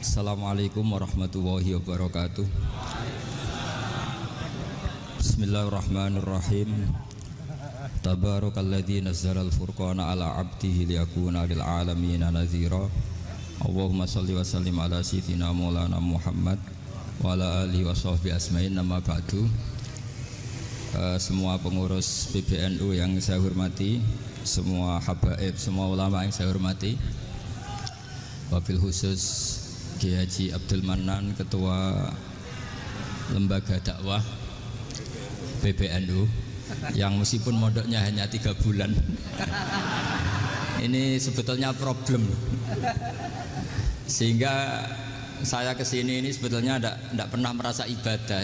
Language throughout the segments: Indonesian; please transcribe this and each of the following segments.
Assalamualaikum warahmatullahi wabarakatuh. Bismillahirrahmanirrahim. Tabarakalladzi nazzalal furqana ala 'abdihi liyakuna lil 'alamina nadhira. Allahumma shalli wa sallim ala sayyidina Maulana Muhammad wa ala alihi wa sahbihi asma'in. Nama ba'du. Semua pengurus PBNU yang saya hormati, semua habaib, semua ulama yang saya hormati, wabil khusus Kiai Haji Abdul Manan, Ketua Lembaga Dakwah PBNU, yang meskipun mondoknya hanya 3 bulan ini sebetulnya problem, sehingga saya kesini ini sebetulnya tidak pernah merasa ibadah.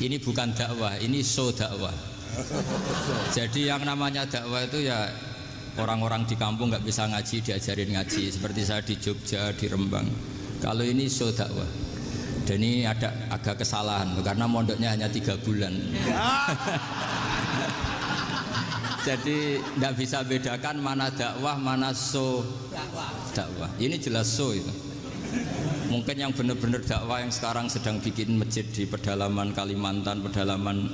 Ini bukan dakwah, ini show dakwah. Jadi yang namanya dakwah itu ya orang-orang di kampung nggak bisa ngaji diajarin ngaji, seperti saya di Jogja, di Rembang. Kalau ini show dakwah, dan ini ada agak kesalahan karena mondoknya hanya 3 bulan. Jadi nggak bisa bedakan mana dakwah, mana show dakwah. Ini jelas show itu. Mungkin yang benar-benar dakwah yang sekarang sedang bikin masjid di pedalaman Kalimantan, pedalaman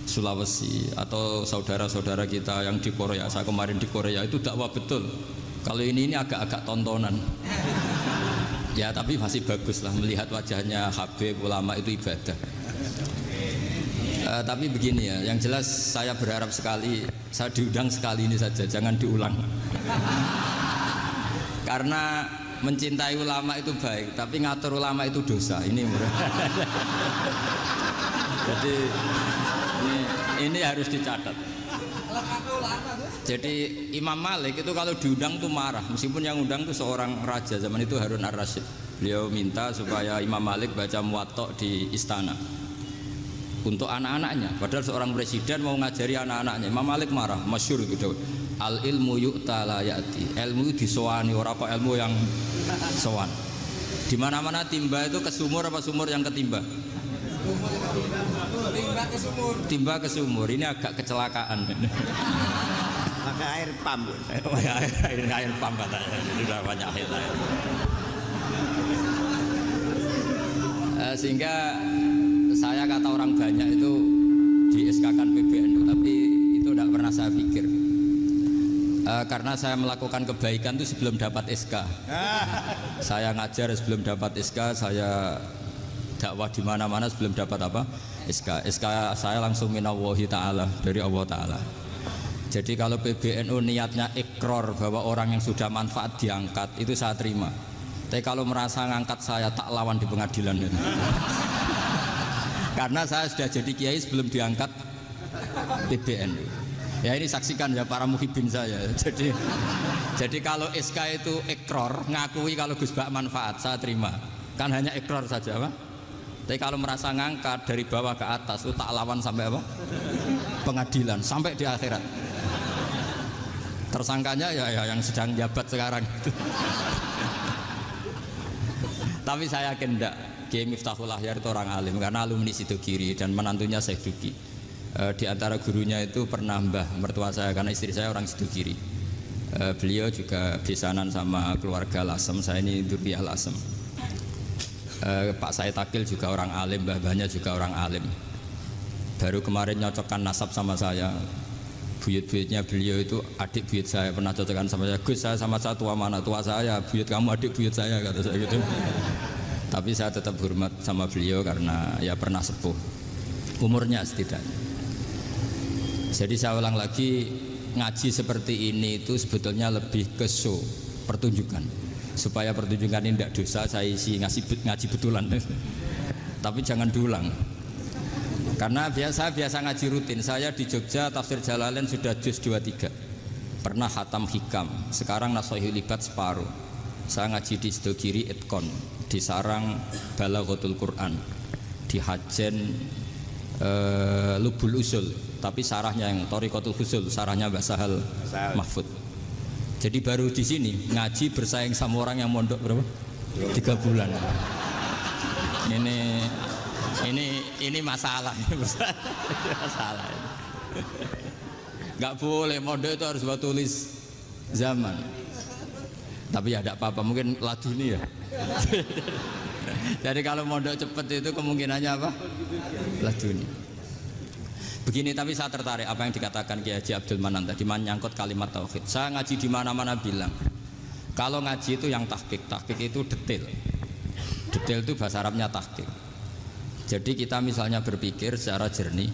Sulawesi, atau saudara-saudara kita yang di Korea. Saya kemarin di Korea, itu dakwah betul. Kalau ini agak-agak tontonan. Ya tapi masih bagus lah melihat wajahnya Habib, ulama itu ibadah. Tapi begini ya, yang jelas saya berharap sekali, saya diundang sekali ini saja, jangan diulang. Karena mencintai ulama itu baik, tapi ngatur ulama itu dosa. Ini jadi ini harus dicatat. Jadi Imam Malik itu kalau diundang tuh marah, meskipun yang undang tuh seorang raja zaman itu, Harun ar-Rasyid. Beliau minta supaya Imam Malik baca Muwatta di istana untuk anak-anaknya, padahal seorang presiden mau ngajari anak-anaknya. Imam Malik marah, masyhur gitu. Al ilmu yu'ta la ya'ti. Ilmu disowani, ora apa ilmu yang sowan. Di mana-mana timba itu ke sumur apa sumur yang ketimba? Timba ke sumur. Ini agak kecelakaan. Pakai air pump. air pump katanya. Sudah banyak air. Sehingga saya kata orang banyak itu di SK-kan PBNU, tapi itu tidak pernah saya pikir. Karena saya melakukan kebaikan itu sebelum dapat SK. Saya ngajar sebelum dapat SK, saya dakwah di mana-mana sebelum dapat apa? SK. SK saya langsung minallahi ta'ala, dari Allah Ta'ala. Jadi kalau PBNU niatnya ikrar bahwa orang yang sudah manfaat diangkat, itu saya terima. Tapi kalau merasa ngangkat saya, tak lawan di pengadilan. Karena saya sudah jadi kiai sebelum diangkat PBNU. Ya ini saksikan ya para muhibin saya. Jadi kalau SK itu ikrar, ngakui kalau Gus Bak manfaat, saya terima. Kan hanya ikrar saja, Pak. Tapi kalau merasa ngangkat dari bawah ke atas, itu tak lawan sampai apa? Pengadilan, sampai di akhirat. Tersangkanya ya yang sedang jabat sekarang. Tapi saya yakin enggak. Kiai Miftahul Ahyar itu orang alim, karena alumni Sidogiri dan menantunya Syekh Duki. Di antara gurunya itu pernah mbah mertua saya, karena istri saya orang Sidogiri. Beliau juga besanan sama keluarga Lasem, saya ini Durbiah Lasem. Pak Said Akil juga orang alim, mbah-mbahnya juga orang alim. Baru kemarin nyocokkan nasab sama saya. Buyut-buyutnya beliau itu adik buyut saya, pernah cocokkan sama saya. Gus, saya sama saya tua mana? Tua saya, buyut kamu adik buyut saya, kata saya gitu. Tapi saya tetap hormat sama beliau karena ya pernah sepuh umurnya setidaknya. Jadi saya ulang lagi, ngaji seperti ini itu sebetulnya lebih ke show, pertunjukan. Supaya pertunjukan ini tidak dosa, saya isi ngaji betulan. Tapi jangan diulang. Karena biasa ngaji rutin. Saya di Jogja tafsir Jalalain sudah juz 23. Pernah khatam hikam. Sekarang Nashihul Ibad separuh. Saya ngaji di Sidogiri Itkon, di Sarang Balaghatul Quran, di Hajen Lubul Usul, tapi sarahnya yang Thariqatul Husul, sarahnya Mbah Sahal Mahfud. Jadi baru di sini ngaji bersaing sama orang yang mondok berapa? 3 bulan. Ini masalah, masalah. Nggak boleh mondok itu harus buat tulis zaman. Tapi ya tidak apa-apa, mungkin laduni ya. Jadi kalau mondok cepet itu kemungkinannya apa? Laduni. Begini, tapi saya tertarik apa yang dikatakan Kiai Haji Abdul Manan tadi menyangkut kalimat tauhid. Saya ngaji di mana-mana bilang, kalau ngaji itu yang tahqiq itu detail. Detail itu bahasa Arabnya tahqiq. Jadi kita misalnya berpikir secara jernih,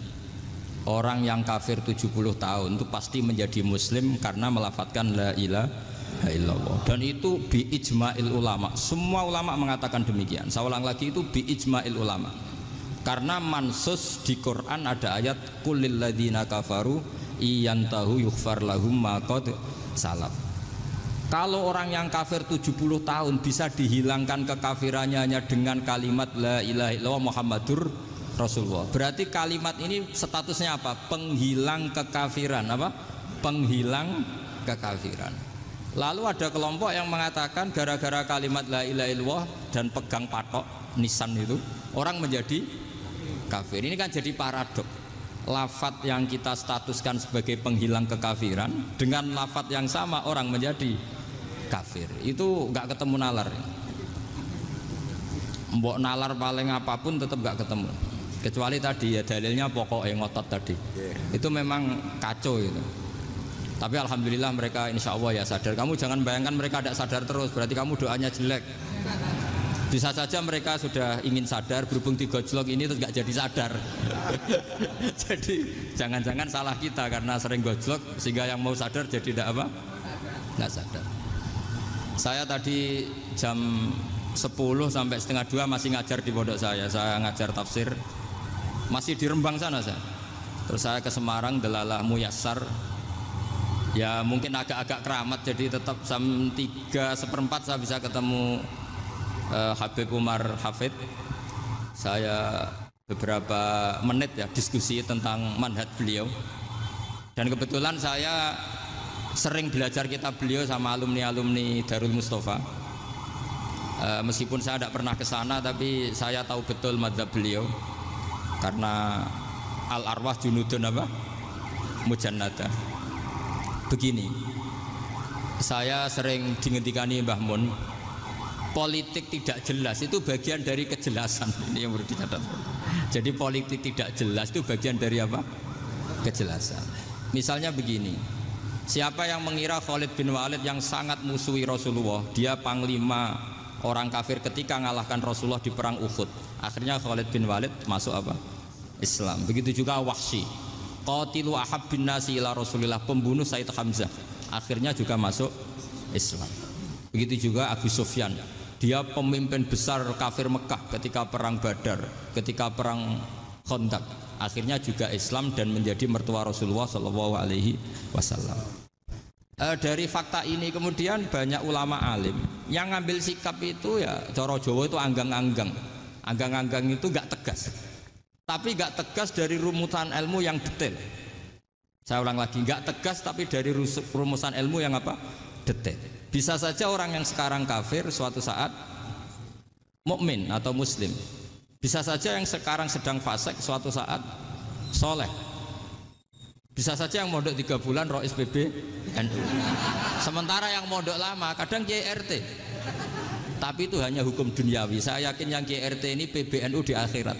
orang yang kafir 70 tahun itu pasti menjadi muslim karena melafadzkan la ilaha illallah. Dan itu bi ijma'il ulama. Semua ulama mengatakan demikian. Saya ulang lagi, itu bi ijma'il ulama. Karena mansus di Quran ada ayat kulil ladzina kafaru iyantahu yughfar lahum ma qad salaf. Kalau orang yang kafir 70 tahun bisa dihilangkan kekafirannya hanya dengan kalimat la ilaha illallah Muhammadur Rasulullah. Berarti kalimat ini statusnya apa? Penghilang kekafiran, apa? Penghilang kekafiran. Lalu ada kelompok yang mengatakan gara-gara kalimat la ilaha illallah dan pegang patok nisan itu orang menjadi kafir. Ini kan jadi paradok. Lafadz yang kita statuskan sebagai penghilang kekafiran dengan lafadz yang sama orang menjadi kafir. Itu nggak ketemu nalar. Mbok nalar paling apapun tetap nggak ketemu. Kecuali tadi ya dalilnya pokoknya ngotot tadi. Itu memang kacau itu. Tapi alhamdulillah mereka insya Allah ya sadar. Kamu jangan bayangkan mereka tidak sadar terus, berarti kamu doanya jelek. Bisa saja mereka sudah ingin sadar, berhubung digojlok ini terus nggak jadi sadar. Jadi jangan-jangan salah kita karena sering gojlok sehingga yang mau sadar jadi tidak apa? Nggak sadar. Saya tadi jam 10 sampai setengah 2 masih ngajar di pondok saya. Saya ngajar tafsir masih di Rembang sana saya. Terus saya ke Semarang, Delalah Muyassar. Ya mungkin agak-agak keramat, jadi tetap jam 3:4 saya bisa ketemu Habib Umar Hafid. Saya beberapa menit ya diskusi tentang manhaj beliau. Dan kebetulan saya sering belajar kitab beliau sama alumni-alumni Darul Mustafa. Meskipun saya tidak pernah ke sana, tapi saya tahu betul mazhab beliau. Karena al-arwah junudun apa? Mujannada. Begini, saya sering dingetikani Mbah Mun, politik tidak jelas itu bagian dari kejelasan. Ini yang perlu dicatat. Jadi politik tidak jelas itu bagian dari apa? Kejelasan. Misalnya begini, siapa yang mengira Khalid bin Walid yang sangat musuhi Rasulullah, dia panglima orang kafir ketika ngalahkan Rasulullah di perang Uhud, akhirnya Khalid bin Walid masuk apa? Islam. Begitu juga Wahsy, qatilu ahabbin nasi ila Rasulillah, pembunuh Sayyid Hamzah, akhirnya juga masuk Islam. Begitu juga Abu Sufyan, dia pemimpin besar kafir Mekah ketika perang Badar, ketika perang Khandaq, akhirnya juga Islam dan menjadi mertua Rasulullah Shallallahu Alaihi Wasallam. Dari fakta ini kemudian banyak ulama alim yang ngambil sikap itu ya coro Jawa itu anggang-anggang. Anggang-anggang itu gak tegas, tapi gak tegas dari rumusan ilmu yang detail. Saya ulang lagi, gak tegas tapi dari rumusan ilmu yang apa? Detail. Bisa saja orang yang sekarang kafir suatu saat mukmin atau muslim. Bisa saja yang sekarang sedang fasik suatu saat soleh. Bisa saja yang mondok 3 bulan Rois PB NU. Sementara yang mondok lama kadang Kiai RT. Tapi itu hanya hukum duniawi. Saya yakin yang Kiai RT ini PBNU di akhirat.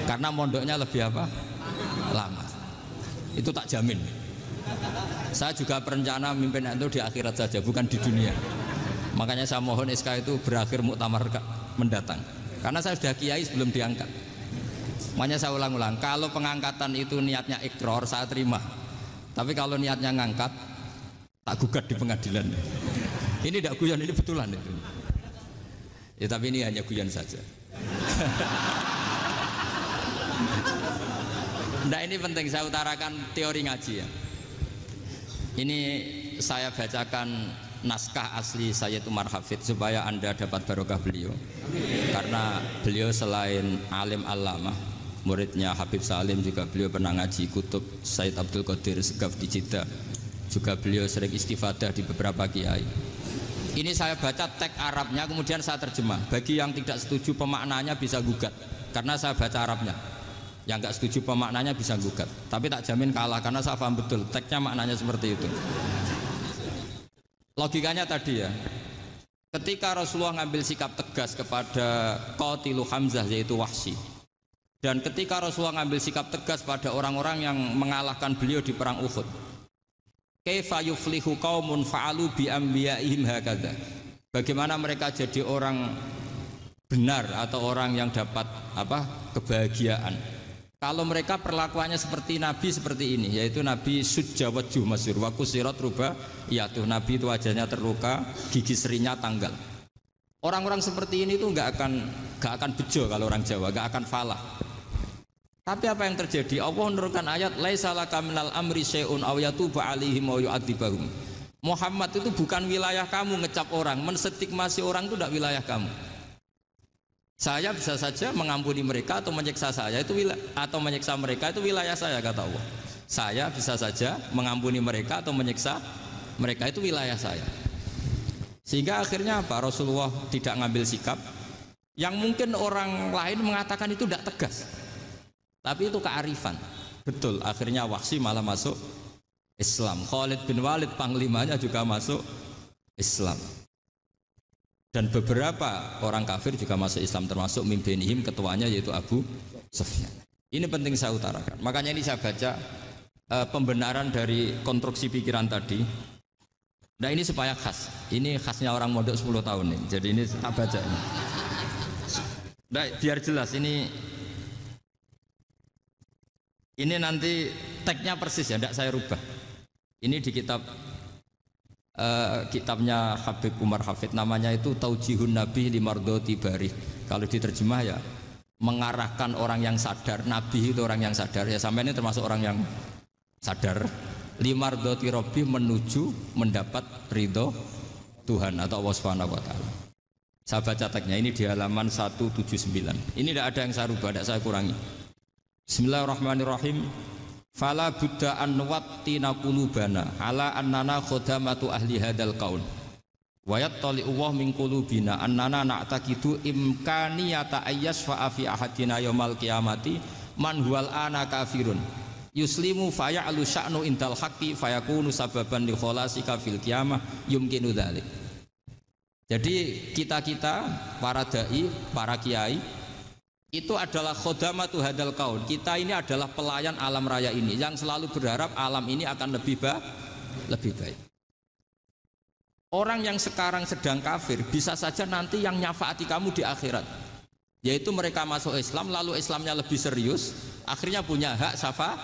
Karena mondoknya lebih apa? Lama. Itu tak jamin. Saya juga berencana memimpin NU di akhirat saja, bukan di dunia. Makanya saya mohon SK itu berakhir muktamar mendatang. Karena saya sudah kiai sebelum diangkat. Makanya saya ulang-ulang, kalau pengangkatan itu niatnya ikrar, saya terima. Tapi kalau niatnya ngangkat, tak gugat di pengadilan. Ini tidak guyon, ini betulan itu. Ya tapi ini hanya guyon saja. Nah ini penting saya utarakan teori ngaji ya. Ini saya bacakan naskah asli Sayyid Umar Hafid supaya Anda dapat barokah beliau. Karena beliau selain alim allamah, muridnya Habib Salim juga beliau pernah ngaji kutub Sayyid Abdul Qadir Segaf di Jeddah. Juga beliau sering istifadah di beberapa kiai. Ini saya baca teks Arabnya kemudian saya terjemah. Bagi yang tidak setuju pemaknanya bisa gugat karena saya baca Arabnya. Yang nggak setuju pemaknanya bisa gugat, tapi tak jamin kalah karena saya paham betul teksnya maknanya seperti itu. Logikanya tadi ya, ketika Rasulullah ngambil sikap tegas kepada Qatilu Hamzah yaitu Wahsy, dan ketika Rasulullah ngambil sikap tegas pada orang-orang yang mengalahkan beliau di perang Uhud, kaifa yuflihu qaumun fa'alu bi anbiya'ihim hakadha, bagaimana mereka jadi orang benar atau orang yang dapat kebahagiaan kalau mereka perlakuannya seperti Nabi seperti ini, yaitu Nabi sujja wajhu masyhur wa kusirat ruba, yaitu Nabi itu wajahnya terluka, gigi serinya tanggal. Orang-orang seperti ini tuh nggak akan bejo kalau orang Jawa, nggak akan falah. Tapi apa yang terjadi? Allah menurunkan ayat laisa laka minal amri syai'un aw yatuba 'alaihim aw yu'adzibahum. Muhammad itu bukan wilayah kamu ngecap orang, menstigmasi orang itu tidak wilayah kamu. Saya bisa saja mengampuni mereka atau menyiksa saya itu atau menyiksa mereka itu wilayah saya, kata Allah. Saya bisa saja mengampuni mereka atau menyiksa mereka itu wilayah saya. Sehingga akhirnya apa? Rasulullah tidak ngambil sikap yang mungkin orang lain mengatakan itu tidak tegas. Tapi itu kearifan. Betul, akhirnya Wahsy malah masuk Islam. Khalid bin Walid panglimanya juga masuk Islam. Dan beberapa orang kafir juga masuk Islam, termasuk mimpinihim, ketuanya yaitu Abu Sufyan. Ini penting saya utarakan. Makanya ini saya baca pembenaran dari konstruksi pikiran tadi. Nah ini supaya khas. Ini khasnya orang mondok 10 tahun nih. Jadi ini saya baca ini. Nah, biar jelas ini nanti tagnya persis ya, tidak saya rubah. Ini di kitabnya Habib Umar Hafid, namanya itu Taujihun Nabi Limardoti Bari. Kalau diterjemah ya mengarahkan orang yang sadar. Nabi itu orang yang sadar ya, sampai ini termasuk orang yang sadar. Limardoti Robbi, menuju mendapat ridho Tuhan atau Allah Subhanahu wa Ta'ala. Saya baca tagnya ini di halaman 179. Ini tidak ada yang saya rubah, tidak saya kurangi. Bismillahirrahmanirrahim. Fala buddha an wattina qulubana ala annana khodamatu ahli hadal qaul wa yattali'u wa min qulubina annana na'taqidu imkaniyata ayyasfa fi ahadina yaumal qiyamati man huwal ana kafirun yuslimu faya'lu sya'nu indal haqqi fayakunu sababan li kholasika fil qiyamah yumkinu dzalik. Jadi kita para dai, para kiai itu adalah khodamatu hadal kaun. Kita ini adalah pelayan alam raya ini yang selalu berharap alam ini akan lebih baik. Orang yang sekarang sedang kafir bisa saja nanti yang nyafaati kamu di akhirat, yaitu mereka masuk Islam lalu Islamnya lebih serius, akhirnya punya hak syafaat.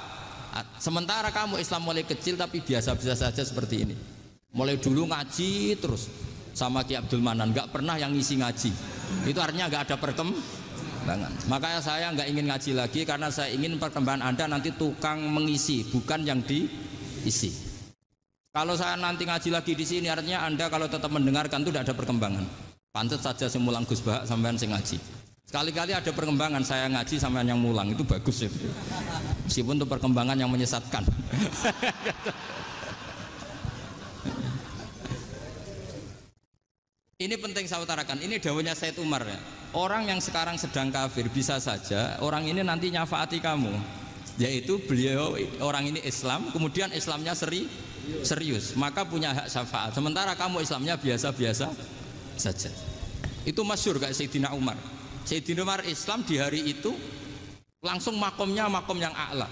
Sementara kamu Islam mulai kecil tapi biasa-biasa saja seperti ini, mulai dulu ngaji terus sama Ki Abdul Manan, nggak pernah yang ngisi ngaji, itu artinya nggak ada perkembangan. Makanya saya nggak ingin ngaji lagi karena saya ingin perkembangan Anda nanti tukang mengisi, bukan yang diisi. Kalau saya nanti ngaji lagi di sini, artinya Anda kalau tetap mendengarkan itu tidak ada perkembangan. Pantas saja semulang Gus Bahak sampean sing ngaji. Sekali-kali ada perkembangan, saya ngaji sampean yang mulang, itu bagus itu. Meskipun itu perkembangan yang menyesatkan. Ini penting saya utarakan. Ini dawuhnya Said Umar ya. Orang yang sekarang sedang kafir bisa saja orang ini nanti nyafaati kamu. Yaitu beliau orang ini Islam, kemudian Islamnya serius, maka punya hak syafaat. Sementara kamu Islamnya biasa-biasa saja. Itu masyhur kayak Sayyidina Umar. Sayyidina Umar Islam di hari itu langsung makomnya makom yang a'la.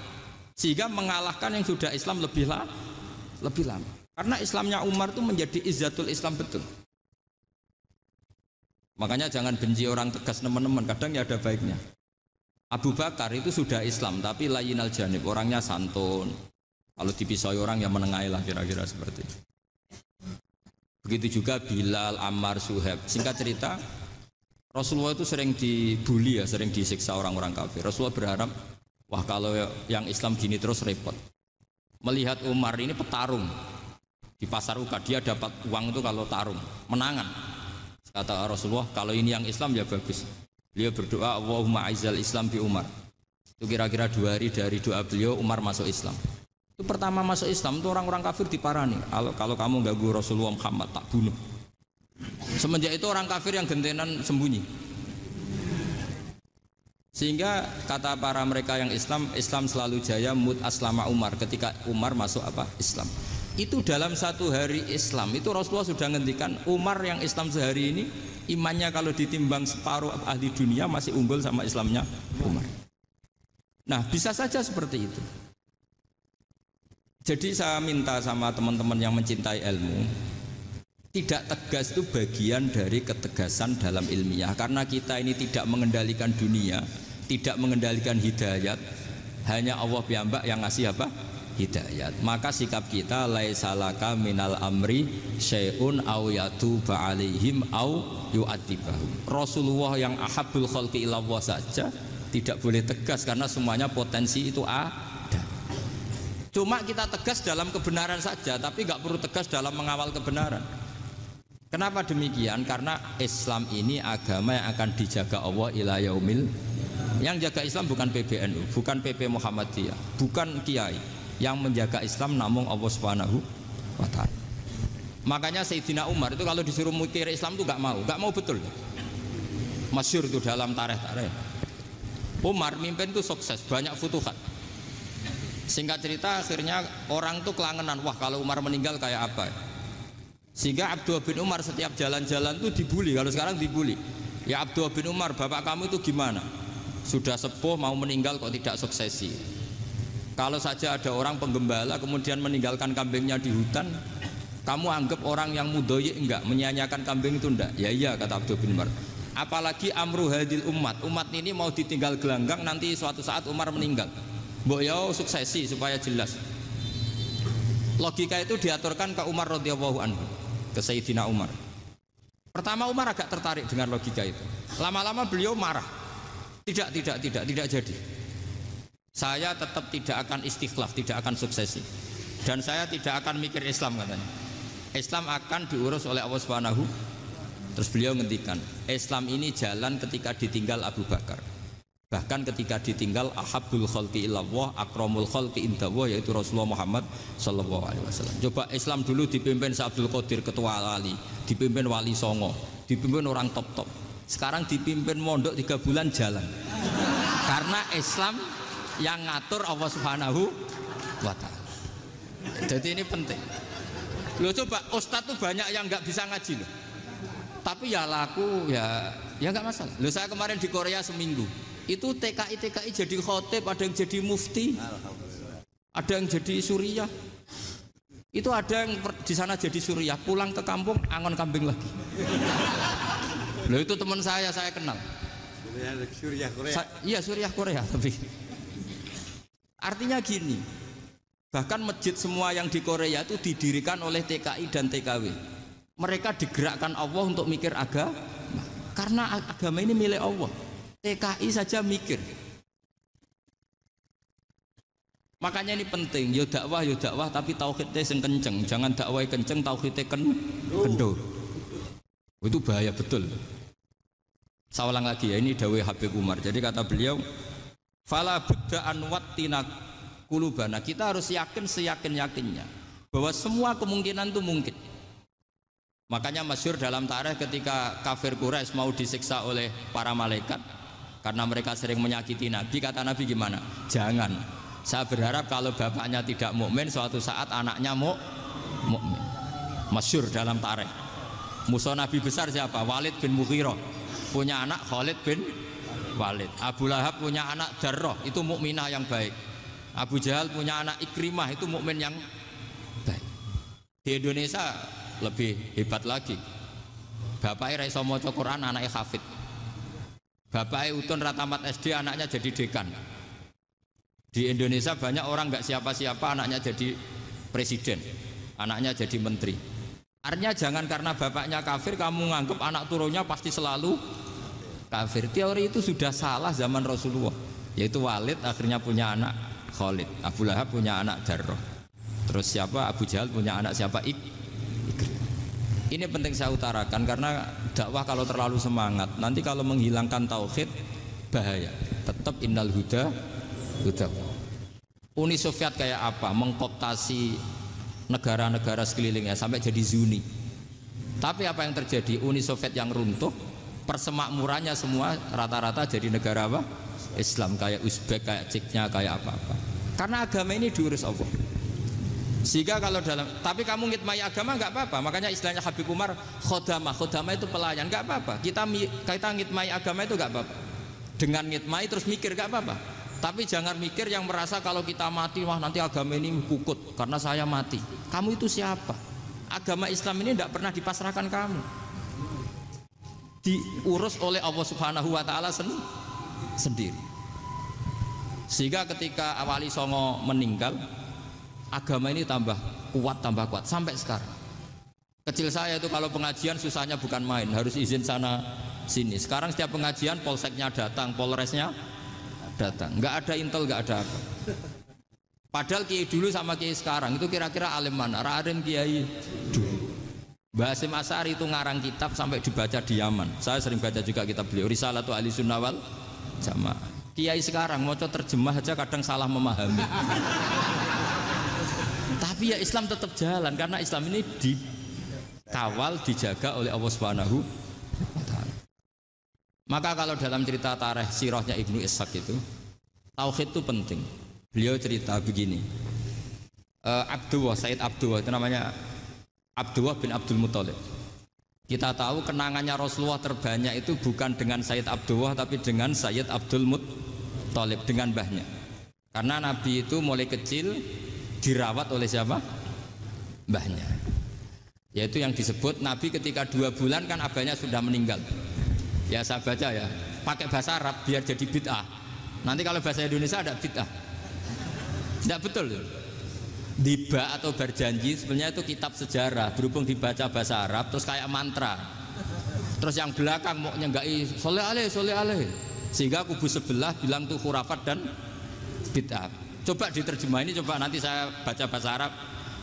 Sehingga mengalahkan yang sudah Islam lebih lama. Karena Islamnya Umar itu menjadi izzatul Islam betul. Makanya jangan benci orang tegas teman-teman, kadang ya ada baiknya. Abu Bakar itu sudah Islam tapi layinal janib, orangnya santun. Kalau dipisai orang yang menengahi lah kira-kira seperti itu. Begitu juga Bilal, Ammar, Suhaib. Singkat cerita, Rasulullah itu sering dibully ya, sering disiksa orang-orang kafir. Rasulullah berharap, wah kalau yang Islam gini terus repot. Melihat Umar ini petarung di pasar Uka, dia dapat uang itu kalau tarung, menangan. Kata Rasulullah, kalau ini yang Islam ya bagus. Beliau berdoa, Allahumma aizal Islam bi Umar. Itu kira-kira 2 hari dari doa beliau, Umar masuk Islam. Itu pertama masuk Islam itu orang-orang kafir diparani. Kalau kamu ganggu Rasulullah Muhammad tak bunuh. Semenjak itu orang kafir yang gentenan sembunyi. Sehingga kata para mereka yang Islam, Islam selalu jaya mut aslama Umar, ketika Umar masuk Islam. Itu dalam satu hari Islam itu Rasulullah sudah ngendikan Umar yang Islam sehari ini imannya kalau ditimbang separuh ahli dunia masih unggul sama Islamnya Umar. Nah bisa saja seperti itu. Jadi saya minta sama teman-teman yang mencintai ilmu, tidak tegas itu bagian dari ketegasan dalam ilmiah. Karena kita ini tidak mengendalikan dunia, tidak mengendalikan hidayat, hanya Allah piyambak yang ngasih apa? Hidayat. Maka sikap kita laisalaka minal amri syai'un aw yatuba alaihim aw yu'adzibahum. Rasulullah yang ahabbul khalqi ilallah saja tidak boleh tegas karena semuanya potensi itu ada. Cuma kita tegas dalam kebenaran saja, tapi nggak perlu tegas dalam mengawal kebenaran. Kenapa demikian? Karena Islam ini agama yang akan dijaga Allah ila yaumil. Yang jaga Islam bukan PBNU, bukan PP Muhammadiyah, bukan kiai. Yang menjaga Islam namun Allah Subhanahu wa ta'ala. Makanya Sayyidina Umar itu kalau disuruh mikir Islam itu nggak mau betul. Masyhur itu dalam tarikh-tarikh. Umar mimpin itu sukses, banyak futuhat. Singkat cerita akhirnya orang tuh kelangenan, wah kalau Umar meninggal kayak apa? Sehingga Abdullah bin Umar setiap jalan-jalan tuh dibully, kalau sekarang dibully. Ya Abdullah bin Umar, bapak kamu itu gimana? Sudah sepuh mau meninggal kok tidak suksesi. Kalau saja ada orang penggembala kemudian meninggalkan kambingnya di hutan, kamu anggap orang yang mudoyik enggak, menyanyiakan kambing itu enggak? Ya iya kata Abdullah bin Umar. Apalagi amru hadil umat ini mau ditinggal gelanggang, nanti suatu saat Umar meninggal. Mbok yo suksesi supaya jelas. Logika itu diaturkan ke Umar radhiyallahu anhu, ke Sayyidina Umar. Pertama Umar agak tertarik dengan logika itu. Lama-lama beliau marah. Tidak jadi. Saya tetap tidak akan istikhlaf, tidak akan suksesi. Dan saya tidak akan mikir Islam katanya. Islam akan diurus oleh Allah Subhanahu. Terus beliau ngendikan, Islam ini jalan ketika ditinggal Abu Bakar. Bahkan ketika ditinggal ahabbul khalqi ilallah, akramul khalqi indallah, yaitu Rasulullah Muhammad sallallahu alaihi wasallam. Coba Islam dulu dipimpin Abdul Qadir ketua wali, dipimpin Wali Songo, dipimpin orang top-top. Sekarang dipimpin mondok 3 bulan jalan. Karena Islam yang ngatur Allah Subhanahu wa ta'ala. Jadi ini penting. Loh coba ustadz tuh banyak yang nggak bisa ngaji loh. Tapi ya laku ya nggak masalah. Loh saya kemarin di Korea seminggu. Itu TKI jadi khotib, ada yang jadi mufti, ada yang jadi suriah. Itu ada yang di sana jadi suriah, pulang ke kampung angon kambing lagi. Loh itu teman saya kenal. Suriah Korea. Iya suriah Korea tapi. Artinya gini, bahkan masjid semua yang di Korea itu didirikan oleh TKI dan TKW. Mereka digerakkan Allah untuk mikir agama, karena agama ini milik Allah. TKI saja mikir. Makanya ini penting, yo dakwah tapi tauhidnya sing kenceng, jangan dakwah kenceng tauhidnya kendor. Itu bahaya betul. Saya ulang lagi ya, ini dawuh Habib Umar. Jadi kata beliau, fala budda an wattina qulubana, kita harus yakin seyakin-yakinnya bahwa semua kemungkinan itu mungkin. Makanya masyhur dalam tarikh ketika kafir Quraisy mau disiksa oleh para malaikat karena mereka sering menyakiti Nabi, kata Nabi gimana? Jangan. Saya berharap kalau bapaknya tidak mukmin, suatu saat anaknya mukmin. Masyhur dalam tarikh. Musuh Nabi besar siapa? Walid bin Mughirah. Punya anak Khalid bin Walid. Abu Lahab punya anak Darrah, itu mukminah yang baik. Abu Jahal punya anak Ikrimah, itu mukmin yang baik. Di Indonesia lebih hebat lagi. Bapaknya raiso maca Quran, anaknya hafid. Bapaknya utun ratamat SD, anaknya jadi dekan. Di Indonesia banyak orang nggak siapa-siapa, anaknya jadi presiden, anaknya jadi menteri. Artinya jangan karena bapaknya kafir kamu nganggap anak turunnya pasti selalu kafir. Teori itu sudah salah zaman Rasulullah. Yaitu Walid akhirnya punya anak Khalid, Abu Lahab punya anak Darrah. Terus siapa? Abu Jahal punya anak siapa? Ini penting saya utarakan karena dakwah kalau terlalu semangat nanti kalau menghilangkan tauhid bahaya. Tetap innal huda. Uni Soviet kayak apa? Mengkooptasi negara-negara sekelilingnya sampai jadi Zuni. Tapi apa yang terjadi? Uni Soviet yang runtuh, persemakmurannya semua rata-rata jadi negara apa? Islam, kayak Uzbek, kayak Ceknya, kayak apa-apa. Karena agama ini diurus Allah. Sehingga kalau tapi kamu ngitmai agama nggak apa-apa. Makanya istilahnya Habib Umar khodamah itu pelayan, nggak apa-apa. Kita ngitmai agama itu nggak apa-apa. Dengan ngitmai terus mikir nggak apa-apa. Tapi jangan mikir yang merasa kalau kita mati wah nanti agama ini kukut karena saya mati. Kamu itu siapa? Agama Islam ini tidak pernah dipasrahkan kamu. Diurus oleh Allah Subhanahu wa taala sendiri. Sehingga ketika Wali Songo meninggal, agama ini tambah kuat sampai sekarang. Kecil saya itu kalau pengajian susahnya bukan main, harus izin sana sini. Sekarang setiap pengajian polseknya datang, polresnya datang. Nggak ada intel, nggak ada apa. Padahal kiai dulu sama kiai sekarang itu kira-kira alim mana? Alim kiai dulu. Mbah Hasyim Asy'ari itu ngarang kitab sampai dibaca di Yaman. Saya sering baca juga kitab beliau, Risalatu Ahli Sunnah wal Jamaah. Kiai sekarang mau terjemah aja kadang salah memahami. Tapi ya Islam tetap jalan karena Islam ini dikawal, dijaga oleh Allah Subhanahu wa taala. Maka kalau dalam cerita tarikh sirahnya Ibnu Ishaq itu tauhid itu penting. Beliau cerita begini. Sayyid Abdullah itu namanya Abdullah bin Abdul Muthalib. Kita tahu kenangannya Rasulullah terbanyak itu bukan dengan Sayyid Abdullah tapi dengan Sayyid Abdul Muthalib, dengan mbahnya. Karena Nabi itu mulai kecil dirawat oleh siapa? Mbahnya. Yaitu yang disebut Nabi ketika 2 bulan kan abahnya sudah meninggal. Ya saya baca ya, pakai bahasa Arab biar jadi bid'ah. Nanti kalau bahasa Indonesia ada bid'ah. Tidak betul. Diba atau berjanji sebenarnya itu kitab sejarah, berhubung dibaca bahasa Arab terus kayak mantra. Terus yang belakang mau nyenggai soleh aleh, sehingga kubu sebelah bilang tuh khurafat dan bid'ah. Coba diterjemah ini, coba nanti saya baca bahasa Arab.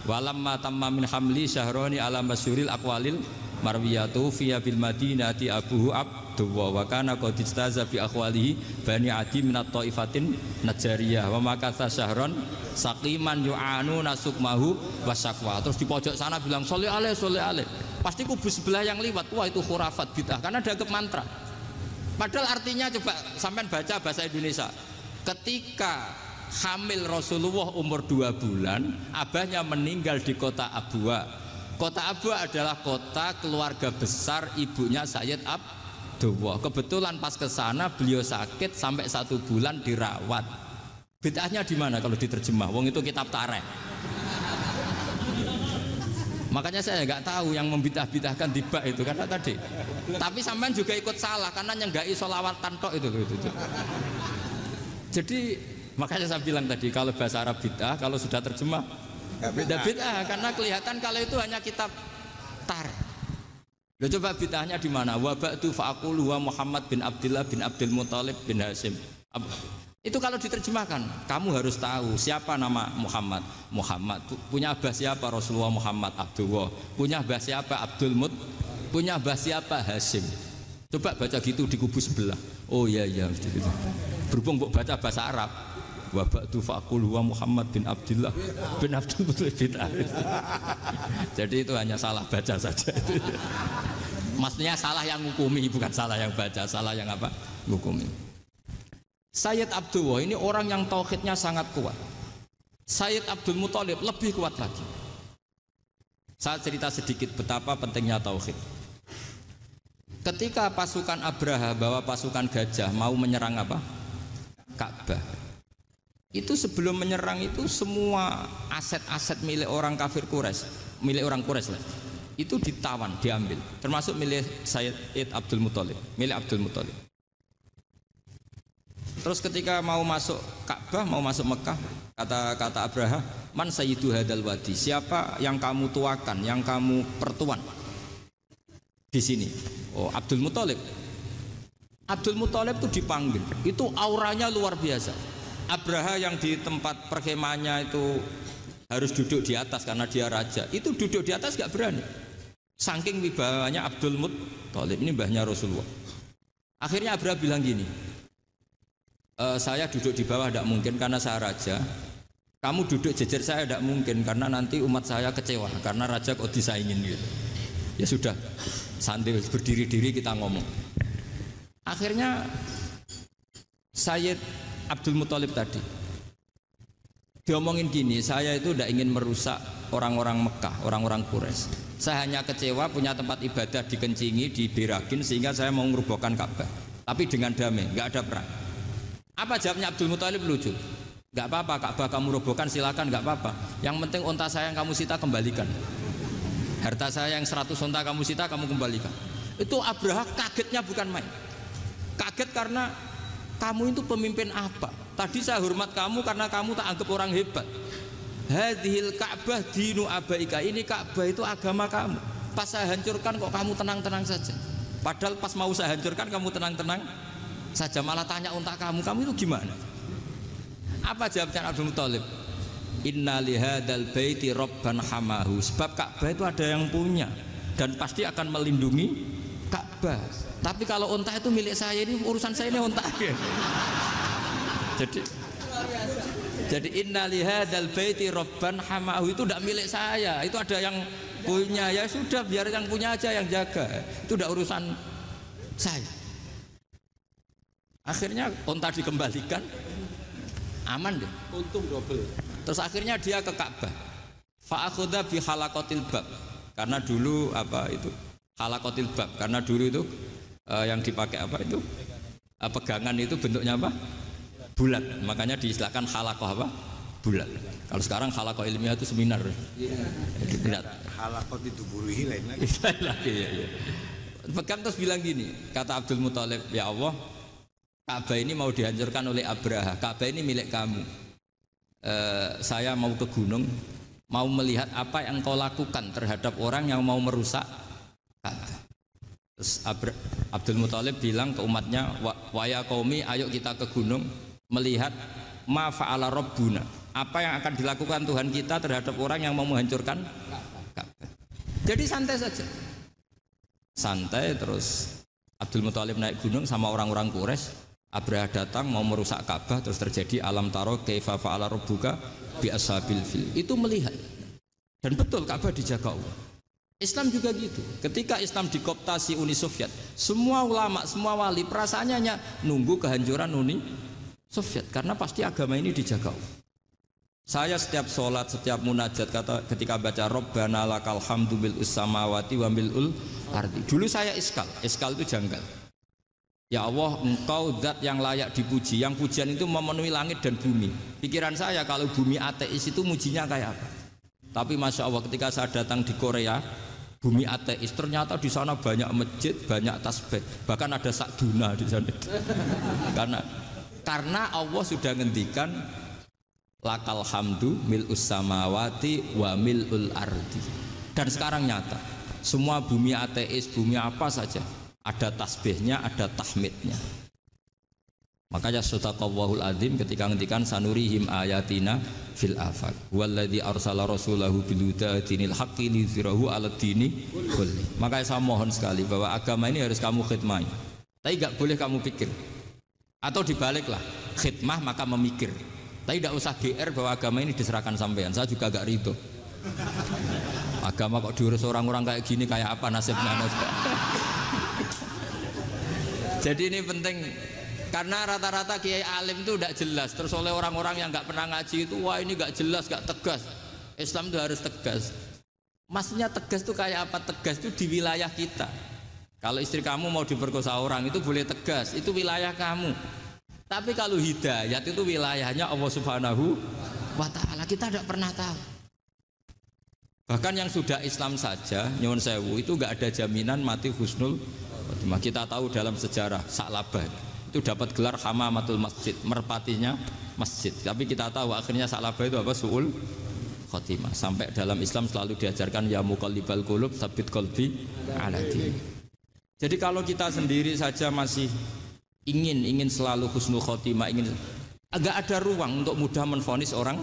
Walamma tamma min hamli syahroni ala masyuril aqwalil marwiyatu fiya bil madinati abuhu abdullah wa kana qad istaza bi akhwalihi bani adi minat taifatin najariyah wa makatha syahron saqiman yu'anu nasukmahu wasakwa. Terus di pojok sana bilang soleh aleh. Pasti kubu sebelah yang liwat, wah itu khurafat bid'ah karena dianggap mantra. Padahal artinya coba sampean baca bahasa Indonesia. Ketika hamil Rasulullah umur 2 bulan, abahnya meninggal di kota Abwa. Kota Abwa adalah kota keluarga besar ibunya Sayyid Abdullah. Kebetulan pas ke sana beliau sakit sampai 1 bulan dirawat. Bid'ahnya di mana kalau diterjemah? Wong itu kitab tarikh. Makanya saya nggak tahu yang membidah-bidahkan tiba itu karena tadi. Tapi sampean juga ikut salah karena nyenggai sholawatan tok itu. Jadi makanya saya bilang tadi kalau bahasa Arab bid'ah, kalau sudah terjemah bid'ah karena kelihatan kalau itu hanya kitab tarikh. Loh, coba bid'ahnya di mana? Wa ba'du fa'aqulu wa Muhammad bin Abdullah bin Abdul Muthalib bin Hasyim. Itu kalau diterjemahkan, kamu harus tahu siapa nama Muhammad. Muhammad punya abah siapa? Rasulullah Muhammad Abdullah. Punya abah siapa? Abdul Mut. Punya abah siapa? Hasyim. Coba baca gitu di kubu sebelah. Oh iya. Berhubung kok baca bahasa Arab. Wa ba'du fa'aqulu wa Muhammad bin Abdullah bin Abdul Muthalib bin Hasyim. Jadi itu hanya salah baca saja. Maksudnya salah yang ngukumi, bukan salah yang baca, salah yang apa? Ngukumi. Sayyid Abdullah ini orang yang tauhidnya sangat kuat. Sayyid Abdul Muthalib lebih kuat lagi. Saya cerita sedikit betapa pentingnya tauhid. Ketika pasukan Abraha bawa pasukan gajah mau menyerang apa? Ka'bah. Itu sebelum menyerang itu semua aset-aset milik orang kafir Quraisy, milik orang Quraisy lah. Itu ditawan, diambil, termasuk milik Sayyid Abdul Muthalib, milik Abdul Muthalib. Terus ketika mau masuk Ka'bah, mau masuk Mekah, kata Abraha, man sayyidu hadal wadi, siapa yang kamu tuakan, yang kamu pertuan di sini? Oh, Abdul Muthalib. Abdul Muthalib itu dipanggil, itu auranya luar biasa. Abraha yang di tempat perkemahannya itu harus duduk di atas karena dia raja, itu duduk di atas gak berani. Saking wibawanya Abdul Muthalib, ini mbahnya Rasulullah. Akhirnya Abraha bilang gini, saya duduk di bawah tidak mungkin karena saya raja. Kamu duduk jejer saya tidak mungkin karena nanti umat saya kecewa karena raja kok disaingin gitu. Ya sudah, sambil berdiri-diri kita ngomong. Akhirnya Sayyid Abdul Muthalib tadi Diomongin gini, saya itu tidak ingin merusak orang-orang Mekah, orang-orang Quraisy. Saya hanya kecewa punya tempat ibadah dikencingi, diberakin sehingga saya mau merubuhkan Ka'bah. Tapi dengan damai, nggak ada perang. Apa jawabnya Abdul Muthalib? Lucu. Nggak apa-apa, Ka'bah kamu robohkan silakan, nggak apa-apa. Yang penting unta saya yang kamu sita kembalikan. Harta saya yang 100 unta kamu sita kamu kembalikan. Itu Abraha kagetnya bukan main. Kaget karena kamu itu pemimpin apa? Tadi saya hormat kamu karena kamu tak anggap orang hebat. Hadhil Ka'bah dinu abaika. Ini Ka'bah itu agama kamu. Pas saya hancurkan kok kamu tenang-tenang saja. Padahal pas mau saya hancurkan kamu tenang-tenang saja. Malah tanya unta kamu itu gimana? Apa jawabnya Abdul Muthalib? Inna lihadal baiti robban hamahu. Sebab Ka'bah itu ada yang punya dan pasti akan melindungi Ka'bah. Tapi kalau unta itu milik saya, ini urusan saya, ini unta. Jadi inna lihadal baiti robban hamahu itu tidak milik saya, itu ada yang punya. Ya sudah, biar yang punya aja yang jaga, itu tidak urusan saya. Akhirnya unta dikembalikan, aman deh, Untung double. terus akhirnya dia ke Ka'bah. Fa'akhudha bi halaqatil bab, karena dulu apa itu halaqatil bab, karena dulu itu yang dipakai apa itu pegangan itu bentuknya apa, bulat, makanya diistilahkan halaqah apa, bulat. Kalau sekarang halaqah ilmiah itu seminar. Jadi berat. Halakot itu buruhi lain lagi. Iya. Pegang terus bilang gini, kata Abdul Muthalib, ya Allah, Ka'bah ini mau dihancurkan oleh Abraha. Ka'bah ini milik kamu. Saya mau ke gunung, mau melihat apa yang kau lakukan terhadap orang yang mau merusak Ka'bah. Terus Abdul Muthalib bilang ke umatnya, wa ya qaumi, ayo kita ke gunung melihat ma fa'ala rabbuna, apa yang akan dilakukan Tuhan kita terhadap orang yang mau menghancurkan Ka'bah. Jadi santai saja, santai. Terus Abdul Muthalib naik gunung sama orang-orang Quraisy. Abraha datang mau merusak Ka'bah, terus terjadi alam taro kaifa fa'ala rabbuka bi ashabil fil. Itu melihat, dan betul Ka'bah dijaga Allah. Islam juga gitu. Ketika Islam dikooptasi Uni Soviet, semua ulama, semua wali perasaannya hanya nunggu kehancuran Uni Soviet, karena pasti agama ini dijaga. Saya setiap sholat, setiap munajat, ketika baca Rabbana lakal hamdu bil samawati wa mil'ul ardi. Dulu saya iskal itu janggal. Ya Allah, engkau zat yang layak dipuji, yang pujian itu memenuhi langit dan bumi. Pikiran saya kalau bumi ateis itu mujinya kayak apa? Tapi masya Allah, ketika saya datang di Korea, bumi ateis, ternyata di sana banyak masjid, banyak tasbih, bahkan ada sakduna di sana. Karena Allah sudah ngendikan lakal hamdu mil'us samawati wa mil'ul ardi. Dan sekarang nyata, semua bumi ateis, bumi apa saja, ada tasbihnya, ada tahmidnya. Makanya sadaqallahul adzim ketika ngendikan sanurihim ayatina fil afaq walladzi arsala rasulahu bil huda dinil haqqi liyuzhirahu 'alad dini kulli. Makanya saya mohon sekali bahwa agama ini harus kamu khidmah. Tapi enggak boleh kamu pikir. Atau dibaliklah, khidmah maka memikir. Tapi tidak usah GR bahwa agama ini diserahkan sampean. Saya juga agak ridho. Agama kok diurus orang-orang kayak gini, kayak apa nasibnya? Jadi ini penting. Karena rata-rata kiai alim itu tidak jelas, terus oleh orang-orang yang nggak pernah ngaji itu, wah ini nggak jelas, nggak tegas. Islam itu harus tegas. Maksudnya tegas itu kayak apa? Tegas itu di wilayah kita. Kalau istri kamu mau diperkosa orang itu boleh tegas, itu wilayah kamu. Tapi kalau hidayat itu wilayahnya Allah Subhanahu wa Ta'ala, kita tidak pernah tahu. Bahkan yang sudah Islam saja, nyuwun sewu, itu nggak ada jaminan mati husnul khotimah. Kita tahu dalam sejarah Sa'labah itu dapat gelar hamamatul masjid, merpatinya masjid. Tapi kita tahu akhirnya Sa'labah itu apa? Su'ul khotimah. Sampai dalam Islam selalu diajarkan ya muqallibal qulub tsabbit qalbi ala din. Jadi kalau kita sendiri saja masih ingin selalu husnul khotimah, agak ada ruang untuk mudah menvonis orang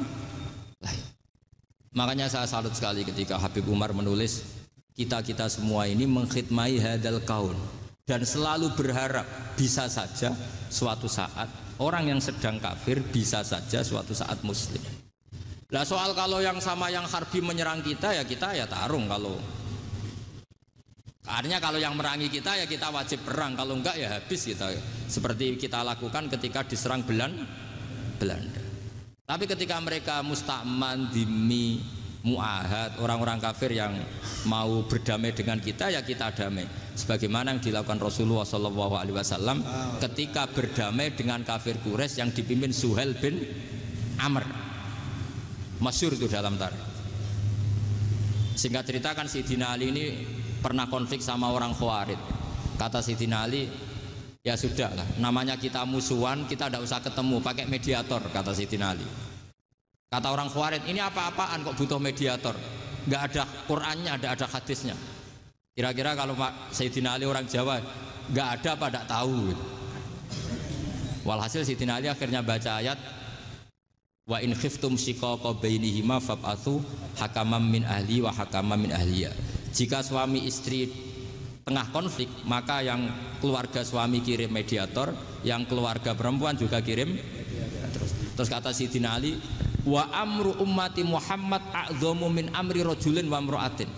lain. Makanya saya salut sekali ketika Habib Umar menulis kita semua ini mengkhidmati hadal kaun, dan selalu berharap bisa saja suatu saat orang yang sedang kafir bisa saja suatu saat muslim. Nah soal kalau yang sama yang harbi menyerang kita ya tarung. Artinya kalau yang merangi kita ya kita wajib perang, kalau enggak ya habis kita. Seperti kita lakukan ketika diserang Belanda. Tapi ketika mereka musta'man, dhimmi, mu'ahad, orang-orang kafir yang mau berdamai dengan kita, ya kita damai. Sebagaimana yang dilakukan Rasulullah SAW ketika berdamai dengan kafir Quraisy yang dipimpin Suhail bin Amr. Masyhur itu dalam tarikh. Singkat cerita kan Sayyidina Ali ini pernah konflik sama orang Khawarij. Kata Sayyidina Ali, ya sudah lah, namanya kita musuhan, kita tidak usah ketemu, pakai mediator, kata Sayyidina Ali. Kata orang Khawarij, ini apa-apaan kok butuh mediator, nggak ada Qur'annya, ada hadisnya. Kira-kira kalau Sayyidina Ali orang Jawa, nggak ada apa tidak tahu. Walhasil Sayyidina Ali akhirnya baca ayat, wa in khiftum shiqaqa bainihima fab'atsu hakaman min ahli wa hakaman min ahliya. Jika suami istri tengah konflik, maka yang keluarga suami kirim mediator, yang keluarga perempuan juga kirim. Terus kata Sayyidina Ali, wa amru ummati Muhammad a'dhamu min amri rajulin wa imra'atin.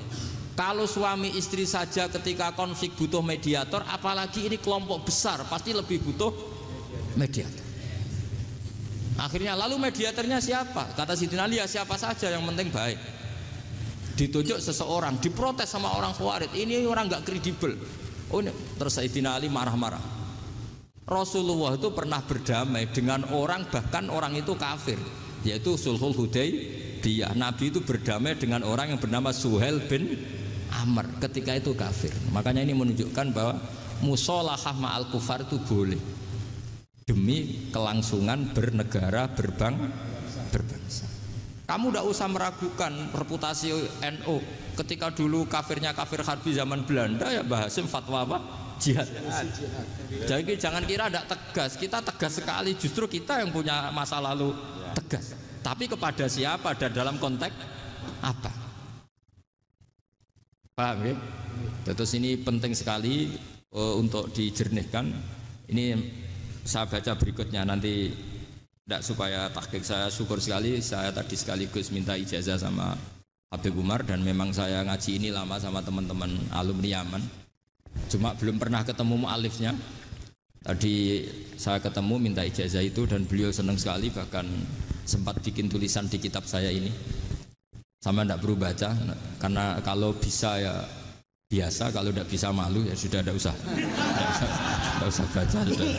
Kalau suami istri saja ketika konflik butuh mediator, apalagi ini kelompok besar pasti lebih butuh mediator. Akhirnya lalu mediatornya siapa? Kata Sayyidina Ali, ya siapa saja yang penting baik. Ditunjuk seseorang, diprotes sama orang Khawarij, ini orang nggak kredibel. Oh, terus Sayyidina Ali marah-marah. Rasulullah itu pernah berdamai dengan orang, bahkan orang itu kafir, yaitu Sulhul Hudaybiyah. Nabi itu berdamai dengan orang yang bernama Suhail bin Amr, ketika itu kafir. Makanya ini menunjukkan bahwa musolahah ma'al kufar itu boleh demi kelangsungan bernegara, berbangsa. Kamu tidak usah meragukan reputasi NU. Ketika dulu kafirnya kafir harbi zaman Belanda, ya Mbah Hasim fatwa apa? Jihad. Jadi jangan kira tidak tegas. Kita tegas sekali. Justru kita yang punya masa lalu tegas. Tapi kepada siapa dan dalam konteks apa? Paham ya? Terus ini penting sekali untuk dijernihkan. Ini saya baca berikutnya nanti. Tidak, supaya tahqiq saya syukur sekali, saya tadi sekaligus minta ijazah sama Habib Umar, dan memang saya ngaji ini lama sama teman-teman alumni Yaman, cuma belum pernah ketemu mu'alifnya. Tadi saya ketemu minta ijazah itu dan beliau senang sekali, bahkan sempat bikin tulisan di kitab saya ini. Sama tidak perlu baca, karena kalau bisa ya biasa, kalau tidak bisa malu ya sudah, tidak usah baca sudah.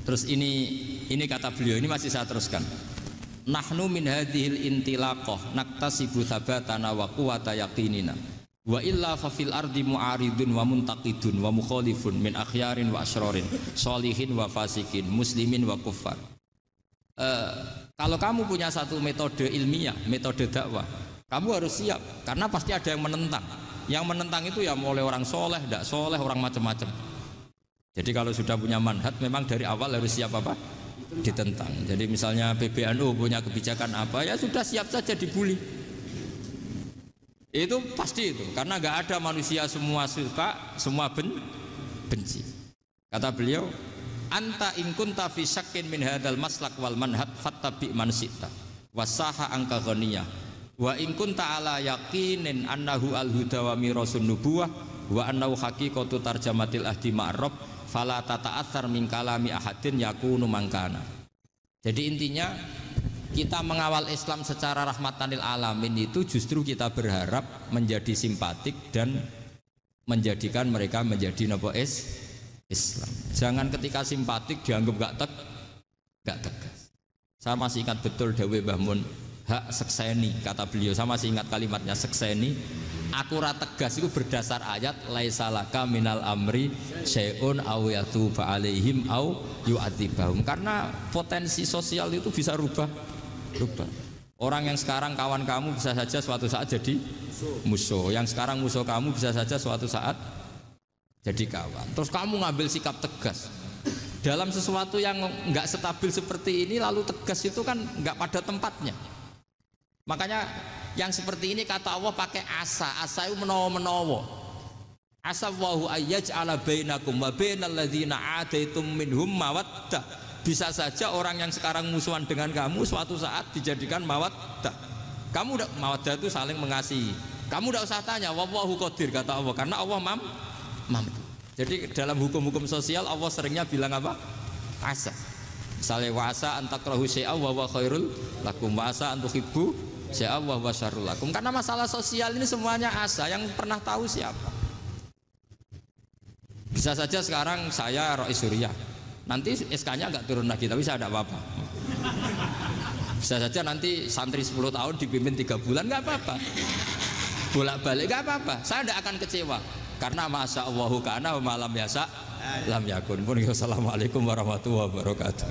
Terus ini kata beliau, ini masih saya teruskan. Nahnu min hadhil intilaqah naktasibu thabatana wa quwwata yaqinina. Wa illa fa fil ardi mu'aridun wa muntaqidun wa mukhalifun min akhyarin wa asyrarin, sholihin wa fasikin, muslimin wa kuffar. Kalau kamu punya satu metode ilmiah, metode dakwah, kamu harus siap karena pasti ada yang menentang. Yang menentang itu ya mulai orang soleh, tidak soleh, orang macam-macam. Jadi kalau sudah punya manhaj, memang dari awal harus siap apa? Ditentang. Jadi misalnya PBNU punya kebijakan apa, ya sudah siap saja dibully. Itu pasti itu, karena nggak ada manusia semua suka, semua benci. Kata beliau, anta in kunta fi syakkin min hadzal maslak wal manhaj fattabi man syi'ta wasaha angka ghaniyah wa in kunta ala yaqinin annahu al huda wa mirasun nubuwah wa annahu haqiqatu tarjamatil ahdi ma'rab fala tata'atsar min kalami ahadin yakunu mangkana. Jadi intinya kita mengawal Islam secara rahmatanil alamin itu justru kita berharap menjadi simpatik dan menjadikan mereka menjadi Islam. Jangan ketika simpatik dianggap gak tegas. Saya masih ingat betul dawuh Mbah Mun, hak sekseni, kata beliau. Saya masih ingat kalimatnya, sekseni. Akurat tegas itu berdasar ayat laisa laka minal amri syai'un aw yatuba alaihim aw yu'adzibahum. Karena potensi sosial itu bisa rubah. Orang yang sekarang kawan kamu bisa saja suatu saat jadi musuh. Yang sekarang musuh kamu bisa saja suatu saat jadi kawan. Terus kamu ngambil sikap tegas dalam sesuatu yang nggak stabil seperti ini, lalu tegas itu kan nggak pada tempatnya. Makanya yang seperti ini kata Allah pakai asa itu menawa-menawa. Asa wahu ayyaj'ala bainakum wa bainal ladzina ataitum minhum mawaddah. Bisa saja orang yang sekarang musuhan dengan kamu suatu saat dijadikan mawaddah. Kamu udah mawaddah itu saling mengasihi. Kamu udah usah tanya, wallahu qadir, kata Allah, karena Allah mampu. Jadi dalam hukum-hukum sosial Allah seringnya bilang apa? asa. Misalnya wasa antakrahu syai'a wa huwa khairul lakum, wasa antuhibbu syai'a wa huwa syarrul lakum. Karena masalah sosial ini semuanya asa, yang pernah tahu siapa. Bisa saja sekarang saya Rois Surya, nanti SK-nya nggak turun lagi, tapi saya tidak apa-apa. Bisa saja nanti santri 10 tahun dipimpin 3 bulan, nggak apa-apa. Bolak-balik nggak apa-apa, saya tidak akan kecewa. Karena masya Allahu kana wa malam yasa lam yakun. Assalamualaikum warahmatullahi wabarakatuh.